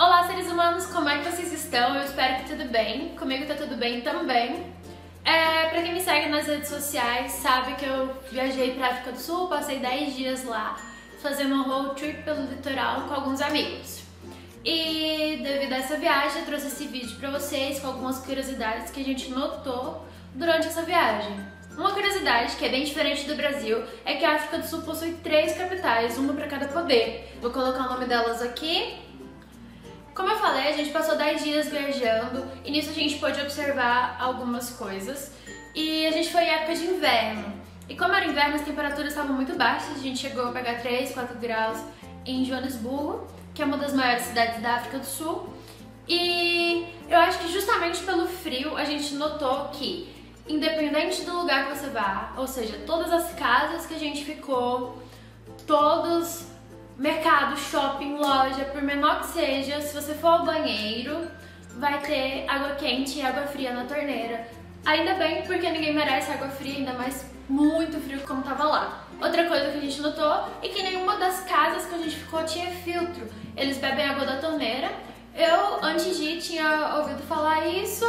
Olá, seres humanos, como é que vocês estão? Eu espero que tudo bem. Comigo tá tudo bem também. Pra quem me segue nas redes sociais, sabe que eu viajei pra África do Sul, passei 10 dias lá fazendo um road trip pelo litoral com alguns amigos. E devido a essa viagem, eu trouxe esse vídeo pra vocês com algumas curiosidades que a gente notou durante essa viagem. Uma curiosidade que é bem diferente do Brasil é que a África do Sul possui 3 capitais, uma para cada poder. Vou colocar o nome delas aqui. Como eu falei, a gente passou 10 dias viajando e nisso a gente pôde observar algumas coisas. E a gente foi em época de inverno. E como era inverno, as temperaturas estavam muito baixas, a gente chegou a pegar 3, 4 graus em Joanesburgo, que é uma das maiores cidades da África do Sul. E eu acho que justamente pelo frio a gente notou que, independente do lugar que você vá, ou seja, todas as casas que a gente ficou, todos mercado, shopping, loja, por menor que seja, se você for ao banheiro, vai ter água quente e água fria na torneira. Ainda bem, porque ninguém merece água fria, ainda mais muito frio como tava lá. Outra coisa que a gente notou é que nenhuma das casas que a gente ficou tinha filtro. Eles bebem água da torneira. Eu, antes de ir, tinha ouvido falar isso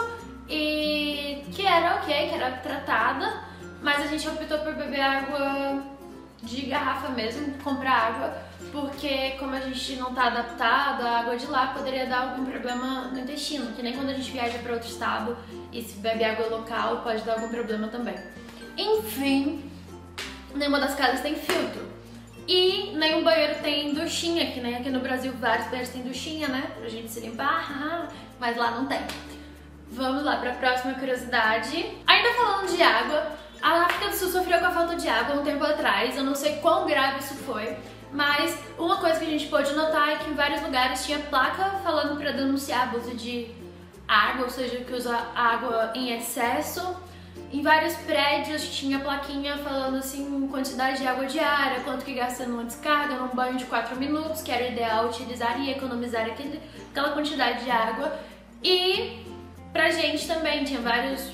e que era ok, que era tratada, mas a gente optou por beber água de garrafa mesmo, comprar água, porque como a gente não tá adaptado, a água de lá poderia dar algum problema no intestino, que nem quando a gente viaja para outro estado e se bebe água local pode dar algum problema também. Enfim, nenhuma das casas tem filtro. E nenhum banheiro tem duchinha, que nem aqui no Brasil vários banheiros têm duchinha, né? Pra gente se limpar, mas lá não tem. Vamos lá para a próxima curiosidade. Ainda falando de água, a África do Sul sofreu com a falta de água um tempo atrás, eu não sei quão grave isso foi, mas uma coisa que a gente pôde notar é que em vários lugares tinha placa falando para denunciar abuso de água, ou seja, que usa água em excesso. Em vários prédios tinha plaquinha falando assim, quantidade de água diária, quanto que gasta numa descarga, num banho de 4 minutos, que era ideal utilizar e economizar aquela quantidade de água. E pra gente também tinha vários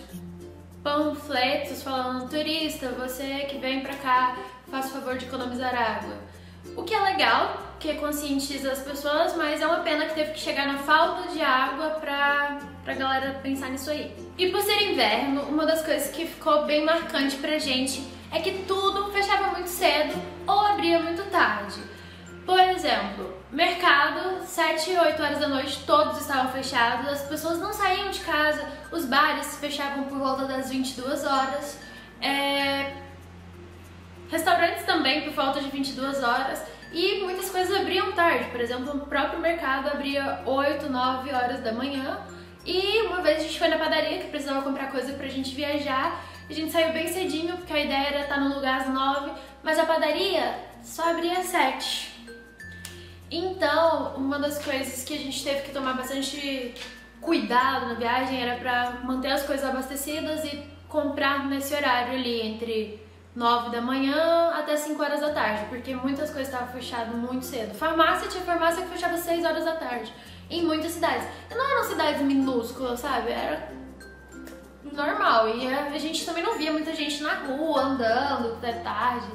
panfletos falando: turista, você que vem pra cá, faça o favor de economizar água. O que é legal, que conscientiza as pessoas, mas é uma pena que teve que chegar na falta de água pra galera pensar nisso aí. E por ser inverno, uma das coisas que ficou bem marcante pra gente é que tudo fechava muito cedo ou abria muito tarde. Por exemplo, mercado, 7, 8 horas da noite, todos estavam fechados, as pessoas não saíam de casa, os bares fechavam por volta das 22 horas, restaurantes também por volta de 22 horas e muitas coisas abriam tarde. Por exemplo, o próprio mercado abria 8, 9 horas da manhã e uma vez a gente foi na padaria que precisava comprar coisa pra gente viajar, a gente saiu bem cedinho porque a ideia era estar no lugar às 9, mas a padaria só abria às 7. Então, uma das coisas que a gente teve que tomar bastante cuidado na viagem era pra manter as coisas abastecidas e comprar nesse horário ali, entre 9 da manhã até 5 horas da tarde, porque muitas coisas estavam fechadas muito cedo. Tinha farmácia que fechava 6 horas da tarde, em muitas cidades. E não eram cidades minúsculas, sabe? Era normal. E a gente também não via muita gente na rua, andando até tarde.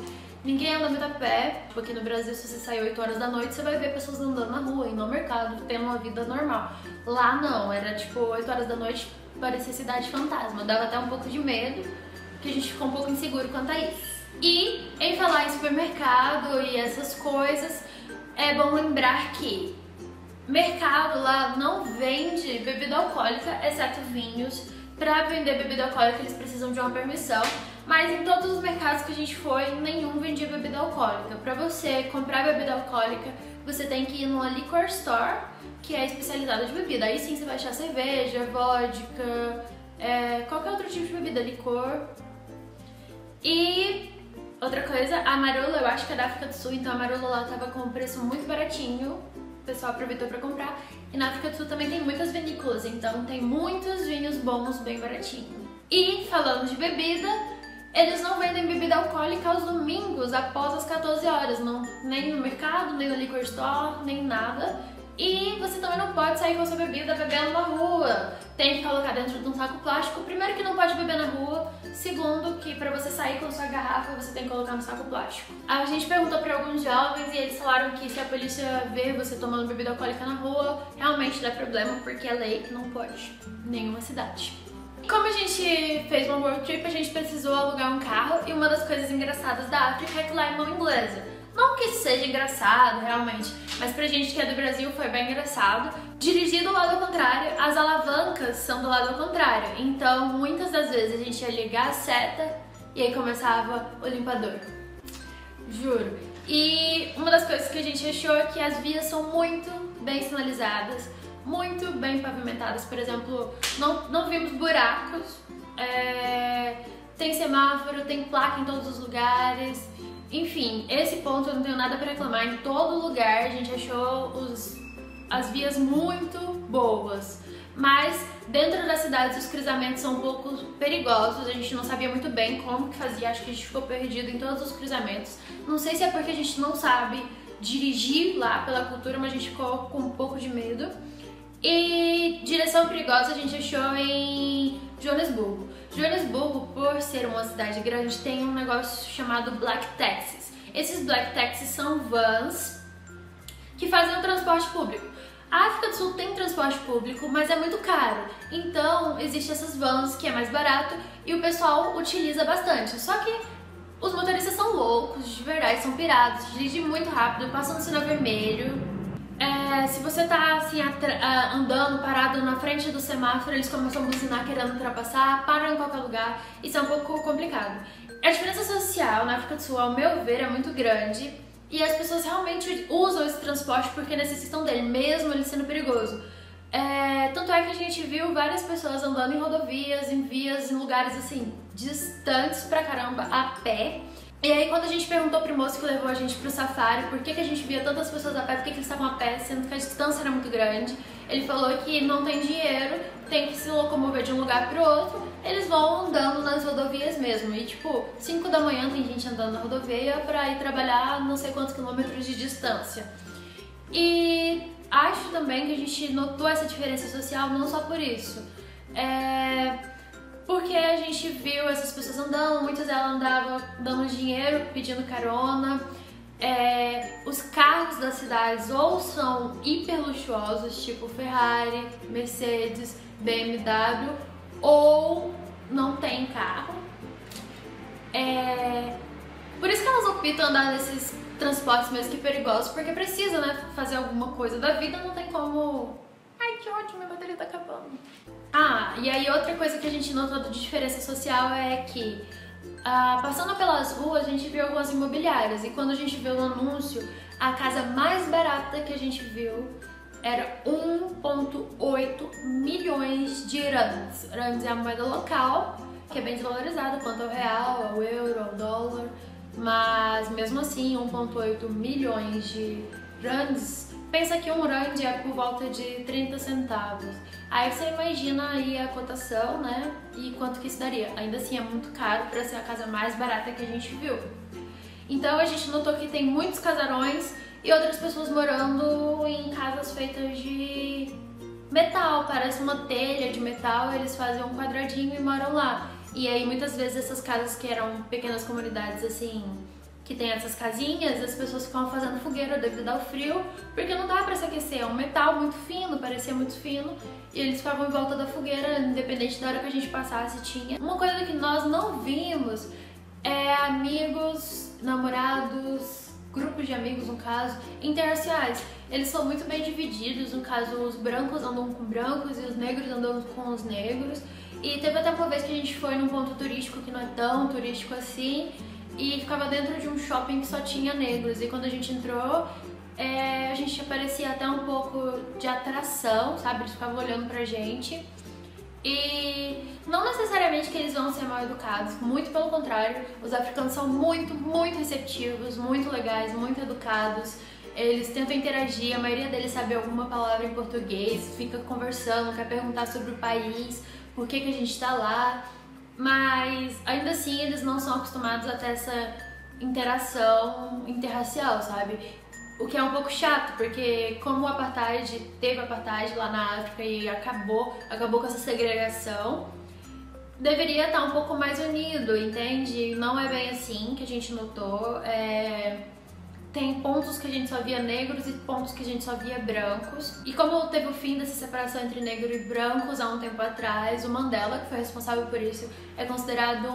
Ninguém anda muito a pé, porque no Brasil, se você sair 8 horas da noite, você vai ver pessoas andando na rua e no mercado, tendo uma vida normal. Lá não, era tipo 8 horas da noite, parecia cidade fantasma. Dava até um pouco de medo, que a gente ficou um pouco inseguro quanto a isso. E em falar em supermercado e essas coisas, é bom lembrar que mercado lá não vende bebida alcoólica, exceto vinhos. Para vender bebida alcoólica eles precisam de uma permissão, mas em todos os mercados que a gente foi, nenhum vendia bebida alcoólica. Para você comprar bebida alcoólica, você tem que ir numa liquor store, que é especializada de bebida. Aí sim você vai achar cerveja, vodka, qualquer outro tipo de bebida, licor. E outra coisa, a Amarula, eu acho que é da África do Sul, então a Amarula lá tava com um preço muito baratinho, o pessoal aproveitou pra comprar. E na África do Sul também tem muitas vinícolas, então tem muitos vinhos bons, bem baratinho. E falando de bebida, eles não vendem bebida alcoólica aos domingos, após as 14 horas, nem no mercado, nem no liquor store, nem nada. E você também não pode sair com sua bebida bebendo na rua, tem que colocar dentro de um saco plástico. Primeiro que não pode beber na rua, segundo que para você sair com sua garrafa você tem que colocar no saco plástico. A gente perguntou para alguns jovens e eles falaram que se a polícia ver você tomando bebida alcoólica na rua, realmente dá problema porque é lei que não pode em nenhuma cidade. Como a gente fez uma road trip, a gente precisou alugar um carro e uma das coisas engraçadas da África é que lá é mão inglesa. Não que isso seja engraçado, realmente, mas pra gente que é do Brasil foi bem engraçado. Dirigir do lado ao contrário, as alavancas são do lado ao contrário. Então, muitas das vezes a gente ia ligar a seta e aí começava o limpador. Juro. E uma das coisas que a gente achou é que as vias são muito bem sinalizadas, muito bem pavimentadas. Por exemplo, não vimos buracos, tem semáforo, tem placa em todos os lugares. Enfim, esse ponto eu não tenho nada para reclamar. Em todo lugar a gente achou as vias muito boas. Mas dentro das cidades os cruzamentos são um pouco perigosos. A gente não sabia muito bem como que fazia. Acho que a gente ficou perdido em todos os cruzamentos. Não sei se é porque a gente não sabe dirigir lá pela cultura, mas a gente ficou com um pouco de medo. E direção perigosa a gente achou em Joanesburgo. Joanesburgo, por ser uma cidade grande, tem um negócio chamado Black Taxis. Esses Black Taxis são vans que fazem o transporte público. A África do Sul tem transporte público, mas é muito caro. Então, existem essas vans que é mais barato e o pessoal utiliza bastante. Só que os motoristas são loucos, de verdade, são pirados, dirigem muito rápido, passam no sinal vermelho. Se você tá assim andando, parado na frente do semáforo, eles começam a buzinar querendo ultrapassar, param em qualquer lugar, isso é um pouco complicado. A diferença social na África do Sul, ao meu ver, é muito grande e as pessoas realmente usam esse transporte porque necessitam dele, mesmo ele sendo perigoso. Tanto é que a gente viu várias pessoas andando em rodovias, em vias, em lugares assim, distantes pra caramba, a pé. E aí quando a gente perguntou pro moço que levou a gente pro safari por que a gente via tantas pessoas a pé, por que eles estavam a pé, sendo que a distância era muito grande, ele falou que não tem dinheiro, tem que se locomover de um lugar pro outro, eles vão andando nas rodovias mesmo. E tipo, 5 da manhã tem gente andando na rodovia pra ir trabalhar não sei quantos quilômetros de distância. E acho também que a gente notou essa diferença social não só por isso. Porque a gente viu essas pessoas andando, muitas delas andavam dando dinheiro, pedindo carona. Os carros das cidades ou são hiper luxuosos, tipo Ferrari, Mercedes, BMW, ou não tem carro. Por isso que elas optam andar nesses transportes mesmo que perigosos, porque precisa, né, fazer alguma coisa da vida, não tem como... Ai, que ótimo, minha bateria tá acabando. E aí outra coisa que a gente notou de diferença social é que passando pelas ruas a gente viu algumas imobiliárias e quando a gente viu o anúncio, a casa mais barata que a gente viu era 1,8 milhões de rands. Rands é a moeda local, que é bem desvalorizada quanto ao real, ao euro, ao dólar, mas mesmo assim 1,8 milhões de rands. Pensa que um rand é por volta de 30 centavos. Aí você imagina aí a cotação, né? E quanto que isso daria. Ainda assim é muito caro para ser a casa mais barata que a gente viu. Então a gente notou que tem muitos casarões e outras pessoas morando em casas feitas de metal. Parece uma telha de metal, eles fazem um quadradinho e moram lá. E aí muitas vezes essas casas que eram pequenas comunidades assim... que tem essas casinhas, as pessoas ficavam fazendo fogueira devido ao frio, porque não dá pra se aquecer, é um metal muito fino, parecia muito fino, e eles ficavam em volta da fogueira, independente da hora que a gente passasse, tinha. Uma coisa que nós não vimos é amigos, namorados, grupos de amigos, no caso, interraciais. Eles são muito bem divididos, no caso, os brancos andam com brancos e os negros andam com os negros, e teve até uma vez que a gente foi num ponto turístico que não é tão turístico assim, e ficava dentro de um shopping que só tinha negros, e quando a gente entrou, a gente parecia até um pouco de atração, sabe? Eles ficavam olhando pra gente. E não necessariamente que eles vão ser mal educados, muito pelo contrário, os africanos são muito, muito receptivos, muito legais, muito educados. Eles tentam interagir, a maioria deles sabe alguma palavra em português, fica conversando, quer perguntar sobre o país, por que a gente tá lá. Mas ainda assim eles não são acostumados a ter essa interação interracial, sabe? O que é um pouco chato, porque como o apartheid, teve apartheid lá na África e acabou com essa segregação, deveria estar um pouco mais unido, entende? Não é bem assim que a gente notou. Tem pontos que a gente só via negros e pontos que a gente só via brancos. E como teve o fim dessa separação entre negros e brancos há um tempo atrás, o Mandela, que foi responsável por isso, é considerado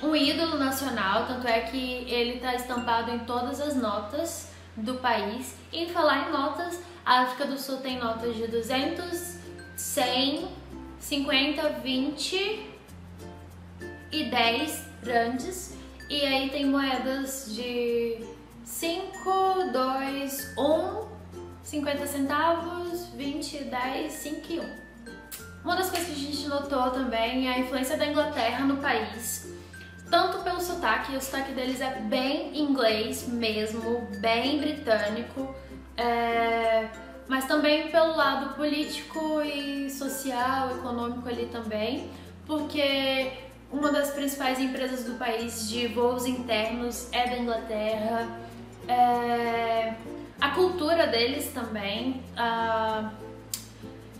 um ídolo nacional, tanto é que ele está estampado em todas as notas do país. E em falar em notas, a África do Sul tem notas de 200, 100, 50, 20 e 10 randes. E aí tem moedas de 5, 2, 1, 50 centavos, 20, 10, 5 e 1. Uma das coisas que a gente notou também é a influência da Inglaterra no país, tanto pelo sotaque, o sotaque deles é bem inglês mesmo, bem britânico, mas também pelo lado político e social, econômico ali também, porque uma das principais empresas do país de voos internos é da Inglaterra. A cultura deles também. A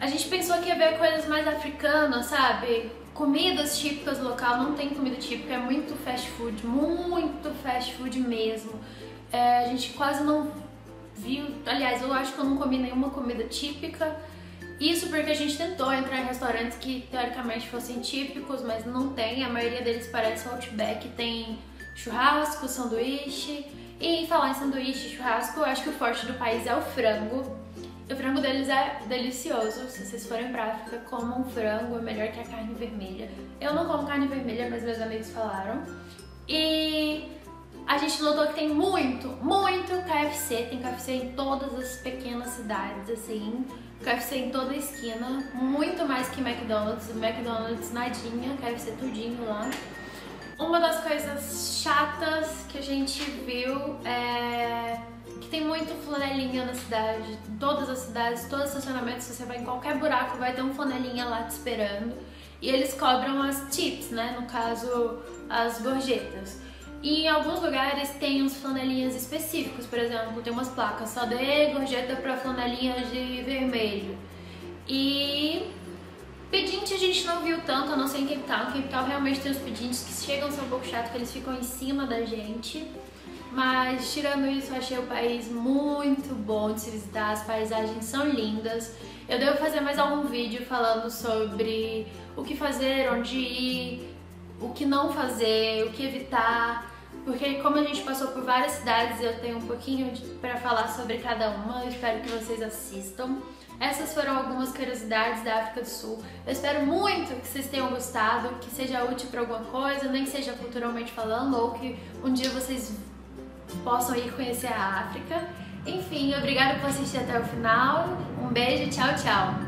gente pensou que ia ver coisas mais africanas, sabe? Comidas típicas do local, não tem comida típica, é muito fast food mesmo. A gente quase não viu, aliás, eu acho que eu não comi nenhuma comida típica. Isso porque a gente tentou entrar em restaurantes que teoricamente fossem típicos, mas não tem. A maioria deles parece Outback, tem churrasco, sanduíche. E falar em sanduíche e churrasco, eu acho que o forte do país é o frango. O frango deles é delicioso. Se vocês forem pra África, comam frango, é melhor que a carne vermelha. Eu não como carne vermelha, mas meus amigos falaram. E a gente notou que tem muito KFC. Tem KFC em todas as pequenas cidades, assim. KFC em toda a esquina, muito mais que McDonald's. McDonald's nadinha, KFC tudinho lá. Uma das coisas chatas que a gente viu é que tem muito flanelinha na cidade. Em todas as cidades, todos os estacionamentos, se você vai em qualquer buraco, vai ter um flanelinha lá te esperando. E eles cobram as tips, né? No caso, as gorjetas. E em alguns lugares tem uns flanelinhas específicos, por exemplo, tem umas placas só de gorjeta para flanelinhas de vermelho. E pedinte a gente não viu tanto, a não ser em Cape Town. Cape Town realmente tem os pedintes que chegam a ser um pouco chato, que eles ficam em cima da gente. Mas tirando isso, eu achei o país muito bom de se visitar, as paisagens são lindas. Eu devo fazer mais algum vídeo falando sobre o que fazer, onde ir, o que não fazer, o que evitar, porque como a gente passou por várias cidades, eu tenho um pouquinho para falar sobre cada uma, eu espero que vocês assistam. Essas foram algumas curiosidades da África do Sul. Eu espero muito que vocês tenham gostado, que seja útil para alguma coisa, nem que seja culturalmente falando, ou que um dia vocês possam ir conhecer a África. Enfim, obrigada por assistir até o final, um beijo, tchau, tchau!